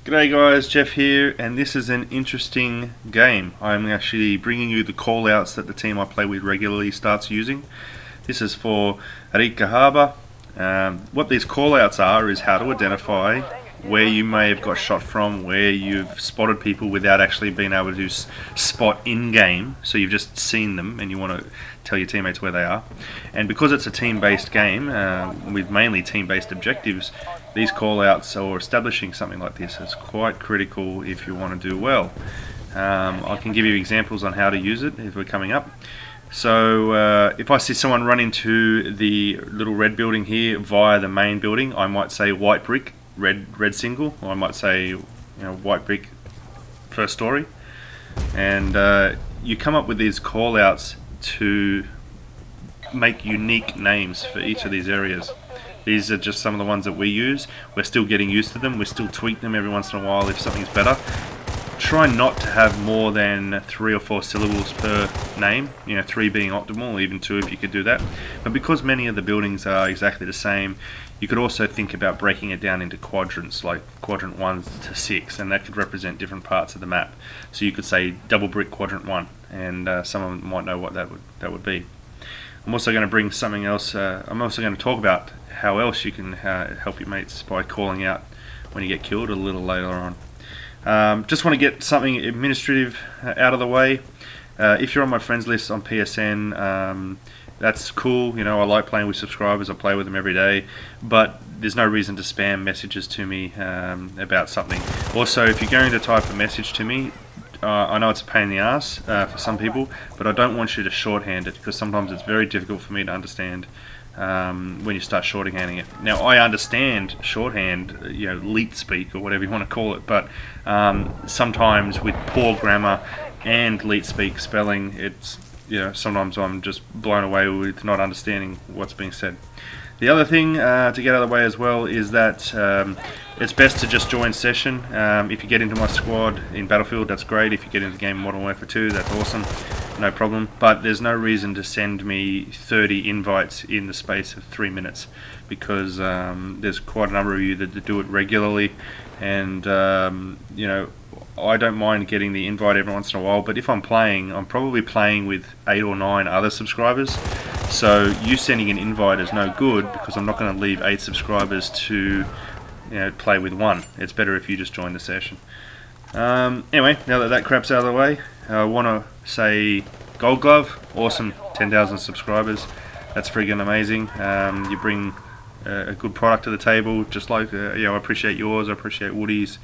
G'day guys, Jeff here, and this is an interesting game. I'm actually bringing you the callouts that the team I play with regularly starts using. This is for Arica Harbour. What these callouts are is how to identify where you may have got shot from, where you've spotted people without actually being able to spot in-game, so you've just seen them and you want to tell your teammates where they are. And because it's a team-based game, with mainly team-based objectives, these callouts or establishing something like this is quite critical if you want to do well. I can give you examples on how to use it if we're coming up. So if I see someone run into the little red building here via the main building, I might say white brick, red single, or I might say white brick, first story. And you come up with these callouts to make unique names for each of these areas. These are just some of the ones that we use. We're still getting used to them. We still tweak them every once in a while if something's better. Try not to have more than 3 or 4 syllables per name, 3 being optimal, or even 2 if you could do that. But because many of the buildings are exactly the same, you could also think about breaking it down into quadrants, like quadrant 1 to 6, and that could represent different parts of the map. So you could say double brick quadrant 1, and someone might know what that would be. I'm also going to bring something else. I'm also going to talk about how else you can help your mates by calling out when you get killed a little later on. Just want to get something administrative out of the way. If you're on my friends list on PSN, that's cool. I like playing with subscribers. I play with them every day, but there's no reason to spam messages to me about something. Also, if you're going to type a message to me, I know it's a pain in the ass for some people, but I don't want you to shorthand it, because sometimes it's very difficult for me to understand when you start shorthanding it. Now, I understand shorthand, leet speak or whatever you want to call it, but sometimes with poor grammar and leet speak spelling, it's sometimes I'm just blown away with not understanding what's being said. The other thing to get out of the way as well is that it's best to just join session. If you get into my squad in Battlefield, that's great. If you get into the game Modern Warfare 2, that's awesome, no problem. But there's no reason to send me 30 invites in the space of 3 minutes, because there's quite a number of you that do it regularly, and I don't mind getting the invite every once in a while, but if I'm playing, I'm probably playing with 8 or 9 other subscribers. So you sending an invite is no good, because I'm not going to leave 8 subscribers to play with 1. It's better if you just join the session. Anyway, now that crap's out of the way, I want to say Gold Glove, awesome, 10,000 subscribers. That's friggin' amazing. You bring a good product to the table, just like I appreciate yours, I appreciate Woody's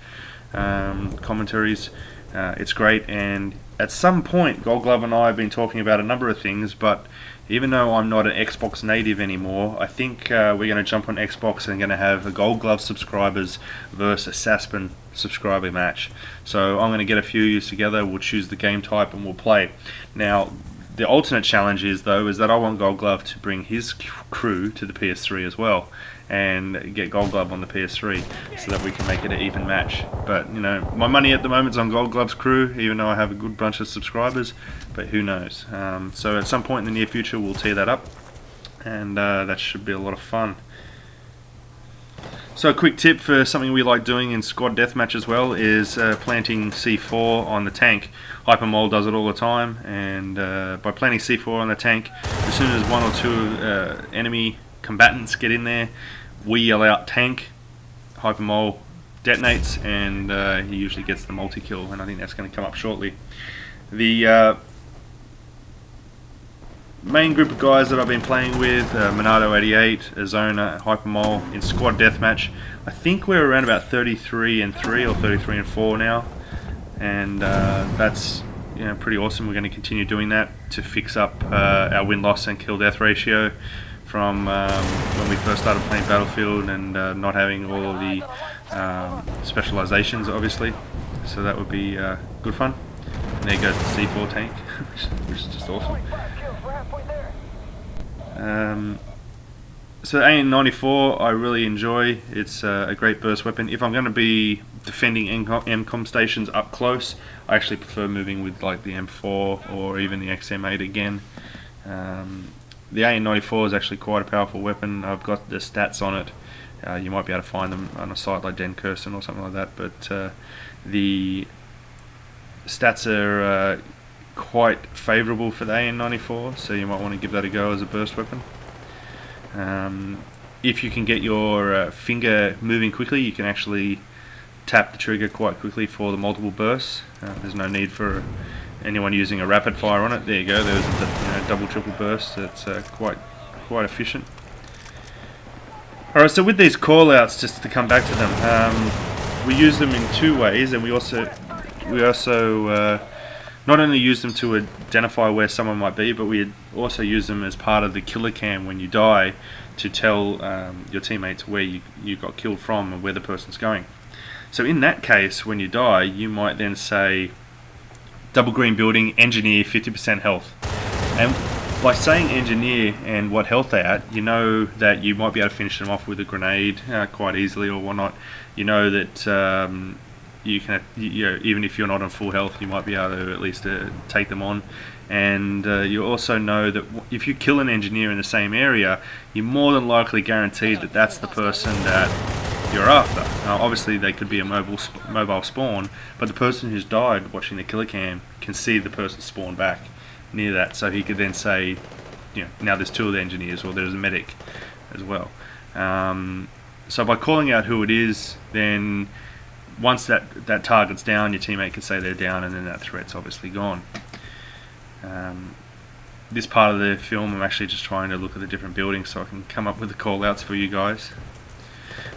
commentaries. It's great, and at some point Gold Glove and I have been talking about a number of things, but even though I'm not an Xbox native anymore, I think we're going to jump on Xbox and going to have a Gold Glove subscribers versus a Saspin subscriber match. So I'm going to get a few of you together, we'll choose the game type and we'll play. Now, the alternate challenge is that I want Gold Glove to bring his crew to the PS3 as well, and get Gold Glove on the PS3 so that we can make it an even match. But my money at the moment is on Gold Glove's crew, even though I have a good bunch of subscribers, but who knows. So at some point in the near future we'll tee that up, and that should be a lot of fun. So a quick tip for something we like doing in squad deathmatch as well is planting C4 on the tank. Hypermole does it all the time, and by planting C4 on the tank, as soon as 1 or 2 enemy combatants get in there, we yell out tank, Hypermole detonates, and he usually gets the multi-kill, and I think that's going to come up shortly. The main group of guys that I've been playing with, Monado88, Azona, Hypermole, in squad deathmatch, I think we're around about 33 and 3 or 33 and 4 now, and that's pretty awesome. We're going to continue doing that to fix up our win-loss and kill-death ratio from when we first started playing Battlefield, and not having all of the specializations, obviously. So that would be good fun. And there goes the C4 tank, which is just awesome. So the AN-94 I really enjoy. It's a great burst weapon. If I'm going to be defending MCOM stations up close, I actually prefer moving with like the M4 or even the XM8 again. The AN-94 is actually quite a powerful weapon. I've got the stats on it. You might be able to find them on a site like Den Kirsten or something like that, but the stats are quite favourable for the AN-94, so you might want to give that a go as a burst weapon. If you can get your finger moving quickly, you can actually tap the trigger quite quickly for the multiple bursts. There's no need for anyone using a rapid fire on it. There you go, there's a double triple burst. It's quite efficient. Alright, so with these callouts, just to come back to them, we use them in two ways, and we also not only use them to identify where someone might be, but we also use them as part of the killer cam when you die to tell your teammates where you got killed from and where the person's going. So in that case, when you die, you might then say double green building, engineer, 50% health. And by saying engineer and what health they're at, you know that you might be able to finish them off with a grenade quite easily or whatnot. You know that you can, even if you're not on full health, you might be able to at least take them on. And you also know that if you kill an engineer in the same area, you're more than likely guaranteed that that's the person that you're after. Now, obviously, they could be a mobile spawn, but the person who's died watching the killer cam can see the person spawn back near that, so he could then say, now there's two of the engineers, or there's a medic as well. So by calling out who it is, then once that target's down, your teammate can say they're down, and then that threat's obviously gone. This part of the film, I'm actually just trying to look at the different buildings so I can come up with the call-outs for you guys.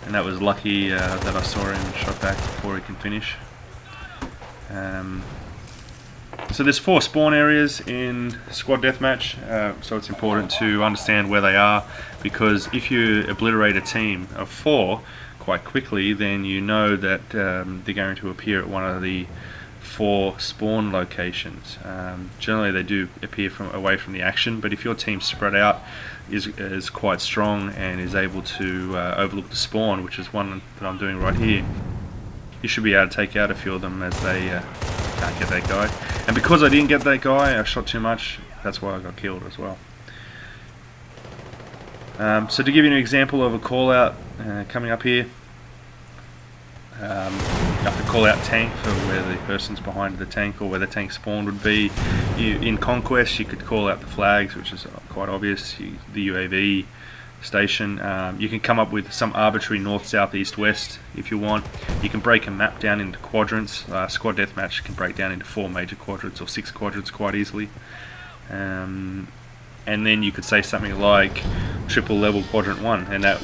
And that was lucky that I saw him shot back before he can finish. So there's 4 spawn areas in squad deathmatch, so it's important to understand where they are, because if you obliterate a team of 4 quite quickly, then you know that they're going to appear at one of the 4 spawn locations. Generally they do appear away from the action, but if your team spread out is quite strong and is able to overlook the spawn, which is one that I'm doing right here, you should be able to take out a few of them as they can't get that guy. And because I didn't get that guy, I shot too much, that's why I got killed as well. So to give you an example of a call out coming up here, you have to call out tank for where the person's behind the tank or where the tank spawned would be. In Conquest you could call out the flags, which is quite obvious, the UAV station. You can come up with some arbitrary north, south, east, west if you want. You can break a map down into quadrants. Squad deathmatch can break down into 4 major quadrants or 6 quadrants quite easily. And then you could say something like triple level quadrant 1, and that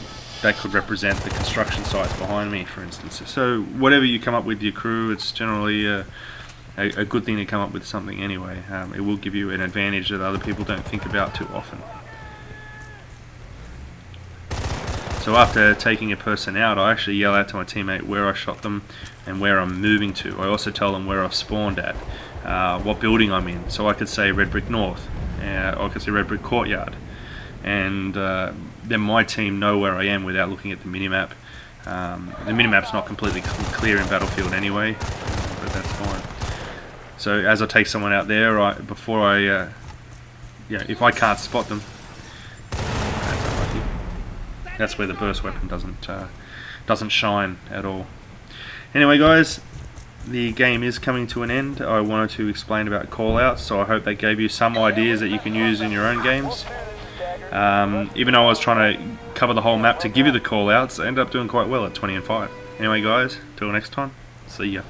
could represent the construction sites behind me, for instance. So whatever you come up with your crew, it's generally a good thing to come up with something anyway. It will give you an advantage that other people don't think about too often. So after taking a person out, I actually yell out to my teammate where I shot them and where I'm moving to. I also tell them where I've spawned at, what building I'm in. So I could say Red Brick North, or I could say Red Brick Courtyard. And then my team know where I am without looking at the minimap. The minimap's not completely clear in Battlefield anyway, but that's fine. So as I take someone out there, if I can't spot them, that's unlucky. That's where the burst weapon doesn't shine at all. Anyway, guys, the game is coming to an end. I wanted to explain about callouts, so I hope that gave you some ideas that you can use in your own games. Even though I was trying to cover the whole map to give you the callouts, I ended up doing quite well at 20 and 5. Anyway, guys, till next time, see ya.